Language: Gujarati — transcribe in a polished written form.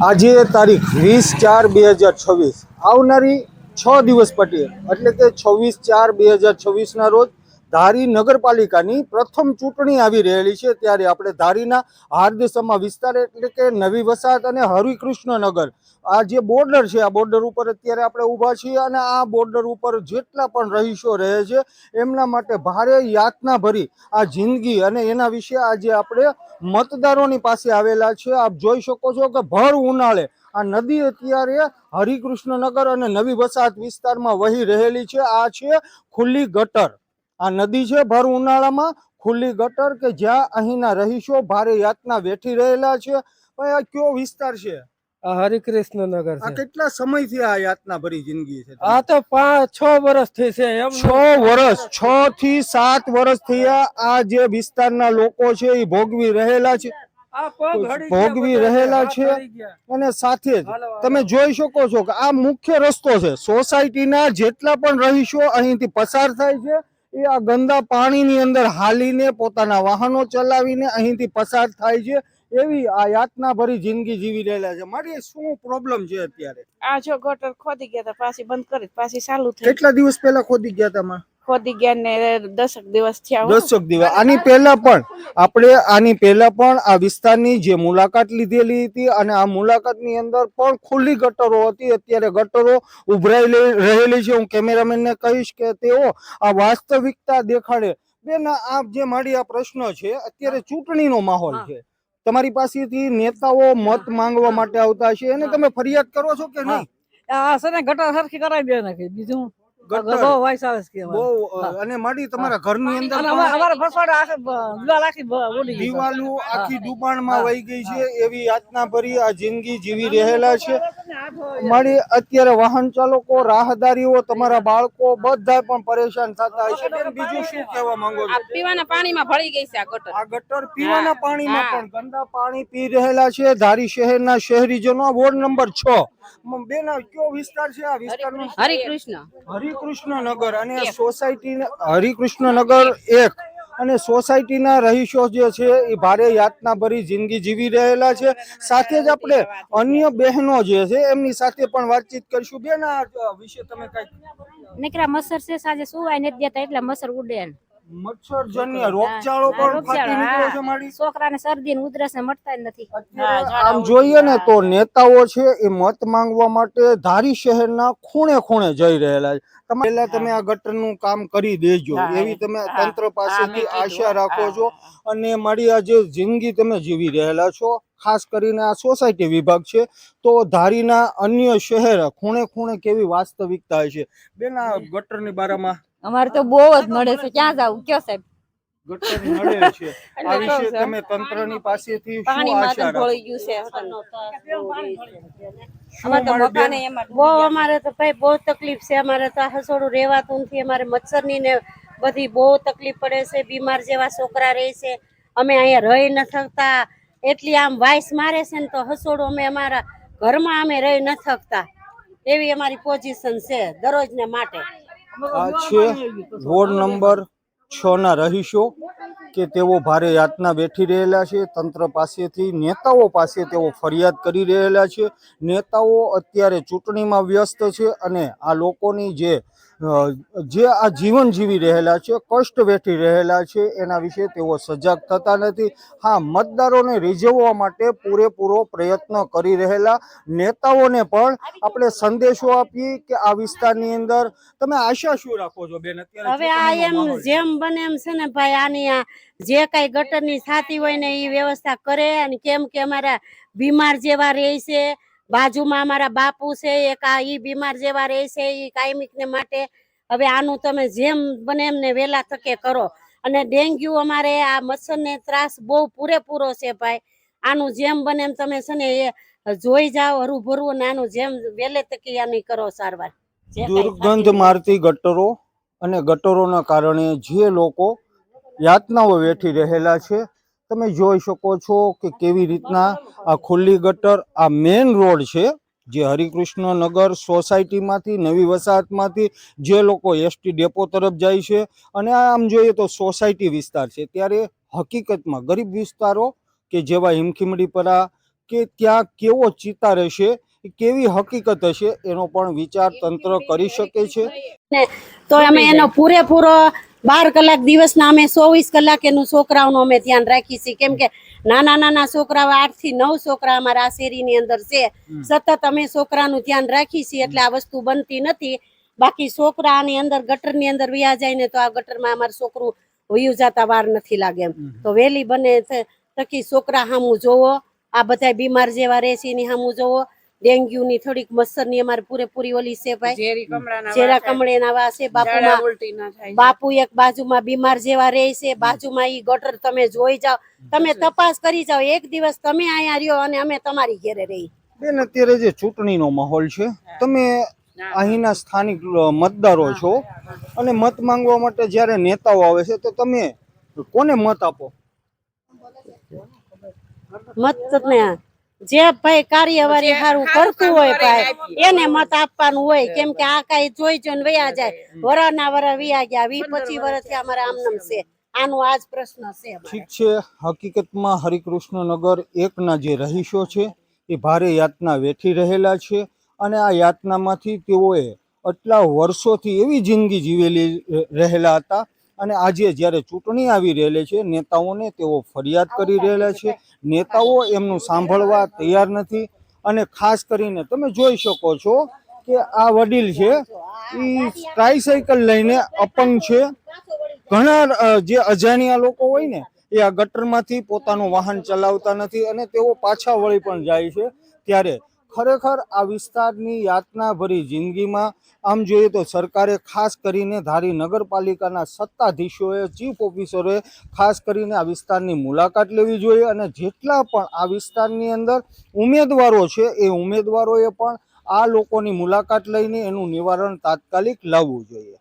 આજે તારીખ 20/4/2026 આવનારી 6 દિવસ પટીએ એટલે કે 26/4/2026 રોજ ધારી નગરપાલિકાની પ્રથમ ચૂંટણી આવી રહેલી છે। ત્યારે આપણે ધારીના હાર્દસમા વિસ્તાર એટલે કે નવી વસાહત અને હરિકૃષ્ણનગર આ જે બોર્ડર છે, આ બોર્ડર ઉપર અત્યારે આપણે ઊભા છીએ અને આ બોર્ડર ઉપર જેટલા પણ રહીશો રહે છે એમના માટે ભારે યાતના ભરી આ જિંદગી અને એના વિશે આજે આપણે મતદારોની પાસે આવેલા છે। આપ જોઈ શકો છો કે ભર ઉનાળે આ નદી અત્યારે હરિકૃષ્ણનગર અને નવી વસાહત વિસ્તારમાં વહી રહેલી છે। આ છે ખુલ્લી ગટર, આ નદી છે ભર ઉનાળામાં ખુલ્લી ગટર કે જ્યાં અહીંના રહીશો ભારે યાતના વેઠી રહેલા છે। ભાઈ આ કયો વિસ્તાર છે? હરિકૃષ્ણનગર આ છે। કેટલા સમયથી આ યાતના ભરી જિંદગી છે? આ તો 5-6 વર્ષથી છે એમ। 6 વર્ષ, 6 થી 7 વર્ષ થયા આ જે વિસ્તારના લોકો છે એ ભોગવી રહેલા છે, અને સાથે જ તમે જોઈ શકો છો કે આ મુખ્ય રસ્તો છે। સોસાયટીના જેટલા પણ રહીશો અહીંથી પસાર થાય છે એ આ ગંદા પાણીની અંદર હાલીને પોતાના વાહનો ચલાવીને અહીંથી પસાર થાય છે। એવી આ યાતના ભરી જિંદગી જીવી રહેલા છે। મારી શું પ્રોબ્લેમ છે અત્યારે? આ જો ગટર ખોદી ગયા હતા, પાછી બંધ કરી, પાછી ચાલુ થઈ। કેટલા દિવસ પહેલા ખોદી ગયા હતા? ખોદી ગયા ને 10 દિવસ થયા। 10 દિવસ આની પહેલા પણ આ વિસ્તારની જે મુલાકાત લીધેલી હતી અને આ મુલાકાતની અંદર પણ ખુલ્લી ગટરો હતી। અત્યારે ગટરો ઉભરાઈ રહેલી છે। હું કેમેરામેનને કહીશ કે તેઓ આ વાસ્તવિકતા દેખાડે। બેન આ જે મારી આ પ્રશ્ન છે, અત્યારે ચૂંટણીનો માહોલ છે, તમારી પાસેથી નેતાઓ મત માંગવા માટે આવતા છે, એને તમે ફરિયાદ કરો છો કે નહીં? આ છે ને ગટર સરખી કરાવી દે નાખી, બીજું બહુ વાઇસ આવે છે બહુ। અને મારી તમારા ઘરની અંદર અમારે ફસવાડે આખી દિવાલ આખી ઉડી ગઈ, દિવાલો આખી ડૂબાણમાં વહી ગઈ છે। એવી યાતના ભરી આ જિંદગી જીવી રહેલા છે। મારી અત્યારે વાહન ચાલકો, રાહદારીઓ, તમારા બાળકો બધા પણ પરેશાન થતા હશે। બીજું શું કહેવા માંગો છો? પીવાના પાણીમાં ભળી ગઈ છે આ ગટર। આ ગટર પીવાના પાણીમાં પણ ગંદા પાણી પી રહેલા છે ધારી શહેરના શહેરીજનો। વોર્ડ નંબર 6 બેન કયો વિસ્તાર છે? આ વિસ્તારનું હરિકૃષ્ણનગર અને સોસાયટી હરિકૃષ્ણનગર 1 અને સોસાયટીના રહીશો જે છે એ ભારે યાતના ભરી જિંદગી જીવી રહેલા છે। સાથે જ આપણે અન્ય બહેનો જે છે એમની સાથે પણ વાતચીત કરીશું। બેન આ વિશે તમે કઈ નીકળ્યા મચ્છર છે, સાંજે સુવાય નથી દેતા એટલે મચ્છર ઉડે। મચ્છરજન્ય રોગચાળો પણ ફાટી નીકળ્યો છે મારી। છોકરાને શરદી ને ઉધરસ ને મટતા જ નથી। આમ જોઈએ ને તો નેતાઓ છે એ મત માંગવા માટે ધારી શહેરના ખૂણે ખૂણે જઈ રહેલા છે। પહેલા તમે આ ગટરનું કામ કરી દેજો એવી તમે તંત્ર પાસેથી આશા રાખો છો। અને મારી આ જે જિંદગી તમે જીવી રહેલા છો, ખાસ કરીને આ સોસાયટી વિભાગ છે, તો ધારીના અન્ય શહેર ખૂણે ખૂણે કેવી વાસ્તવિકતા છે? બેન આ ગટરની બારામાં અમારે તો બહુ જ નડે છે, ક્યાં જાવું કયો સાહેબ? ગટર નડે છે, આ વિશે તમે તંત્રની પાસેથી શું આશા રાખો? બહુ અમારે તો ભાઈ બહુ તકલીફ છે। અમારે તો હસોડું રહેવાતું નથી, અમારે મચ્છરની ને બધી બહુ તકલીફ પડે છે। બીમાર જેવા છોકરા રહે છે, અમે અહીંયા રહી ન શકતા। એટલી આમ વાઇસ મારે છે ને તો હસોડું અમે અમારા ઘરમાં અમે રહી ન શકતા, એવી અમારી પોઝિશન છે દરરોજ ને માટે। આ છે વોર્ડ નંબર 6 ના રહીશો કે તેઓ ભારે યાતના વેઠી રહેલા છે। તંત્ર પાસેથી, નેતાઓ પાસે તેઓ ફરિયાદ કરી રહેલા છે। નેતાઓ અત્યારે ચૂંટણીમાં વ્યસ્ત છે અને આ લોકોની જે આ જીવન જીવી રહેલા છે, કષ્ટ વેઠી રહેલા છે, એના વિશે તેઓ સજાગ થતા નથી। હા, મતદારોને રીઝવવા માટે પૂરેપૂરો પ્રયત્ન કરી રહેલા નેતાઓને પણ આપણે સંદેશો આપીએ કે આ વિસ્તારની અંદર તમે આશા શું રાખો છો બેન? અત્યારે હવે આ એમ જેમ બને એમ છે ને ભાઈ, આની જે કઈ ગટરની થતી હોય ને એ વ્યવસ્થા કરે। અને કેમ કે અમારા બીમાર જેવા રહે છે, બાજુમાં અમારા બાપુ છે એક, આ ઈ બીમાર જેવા રહે છે ઈ કાયમિક ને માટે। હવે આનું તમે જેમ બને એમને વેલા તકે કરો। અને ડેન્ગ્યુ અમારે આ મચ્છર ને ત્રાસ બહુ પૂરેપૂરો છે ભાઈ। આનું જેમ બને એમ તમે છે ને એ જોઈ જાઓ હરું અને આનું જેમ વેલે તકે આની કરો સારવાર। દુર્ગંધ મારતી ગટરો અને ગટરોના કારણે જે લોકો યાતનાઓ વેઠી રહેલા છે, તમે જોઈ શકો છો કે કેવી રીતના આ ખુલ્લી ગટર, આ મેઇન રોડ છે જે હરિકૃષ્ણનગર સોસાયટીમાંથી, નવી વસાહતમાંથી જે લોકો એસટી ડેપો તરફ જાય છે, અને આમ જોઈએ તો સોસાયટી વિસ્તાર છે, ત્યારે હકીકતમાં ગરીબ વિસ્તારો કે જેવા હિમખીમડીપરા કે ત્યાં કેવો ચિત્તાર હશે, કેવી હકીકત હશે, એનો પણ વિચાર તંત્ર કરી શકે છે. તો અમે એનો પૂરેપૂરો 12 કલાક દિવસના અમે 24 કલાક એનું છોકરાઓનું અમે ધ્યાન રાખી છીએ. કેમ કે નાના નાના છોકરાઓ 8 થી 9 છોકરા અમારા આ શેરીની અંદર છે. સતત અમે છોકરાનું ધ્યાન રાખી છીએ એટલે આ વસ્તુ બનતી નથી. બાકી છોકરા આની અંદર ગટરની અંદર વયા જાય ને તો આ ગટરમાં અમારું છોકરું વયું જતા વાર નથી લાગે એમ. તો વહેલી બને તકી છોકરા સામું જોવો, આ બધા બીમાર જેવા રહે છે એની સામું જોવો. ડેન્ગ્યુ ની થોડીક મચ્છર ની અમારે પૂરેપૂરી ઓલી છે ભાઈ, ઝેરા કમળેના વા છે. બાપુ એક બાજુમાં બીમાર જેવા રહે છે, બાજુમાં ઈ ગટર તમે જોઈ જાઓ, તમે તપાસ કરી જાઓ. એક દિવસ તમે અહીંયા રહ્યો અને અમે તમારી ઘેરે રહી. બેન, અત્યારે જે ચૂંટણીનો માહોલ છે, તમે અહીંના સ્થાનિક મતદારો છો અને મત માંગવા માટે જ્યારે નેતાઓ આવે છે તો તમે કોને મત આપો? મત ને જે ભાઈ કાર્યવાહી સારું કરતું હોય ભાઈ એને મત આપવાનું હોય. કેમ કે આ કઈ જોઈ જોઈને વયા જાય, વરના વરા વયા ગયા, 20-25 વર્ષથી અમારા આમનામ છે. આનો આજ પ્રશ્ન છે. ઠીક છે, હકીકતમાં હરિકૃષ્ણનગર એકના જે રહીશો છે એ ભારે યાતના વેઠી રહેલા છે અને આ યાતનામાંથી તેઓએ આટલા વર્ષોથી એવી જિંદગી જીવેલી રહેલા હતા અને આજે જ્યારે ચૂંટણી આવી રહેલી છે, નેતાઓને તેઓ ફરિયાદ કરી રહેલા છે. નેતાઓ એમનું સાંભળવા તૈયાર નથી અને ખાસ કરીને તમે જોઈ શકો છો કે આ વડીલ છે એ ટ્રાયસાયકલ લઈને અપંગ છે. ઘણા જે અજાણ્યા લોકો હોય ને એ આ ગટરમાંથી પોતાનું વાહન ચલાવતા નથી અને તેઓ પાછા વળી પણ જાય છે. ત્યારે ખરેખર આ વિસ્તારની યાતના ભરી જિંદગીમાં આમ જોઈએ તો સરકારે ખાસ કરીને ધારી નગરપાલિકાના સત્તાધીશોએ, ચીફ ઓફિસરોએ ખાસ કરીને આ વિસ્તારની મુલાકાત લેવી જોઈએ અને જેટલા પણ આ વિસ્તારની અંદર ઉમેદવારો છે એ ઉમેદવારોએ પણ આ લોકોની મુલાકાત લઈને એનું નિવારણ તાત્કાલિક લાવવું જોઈએ.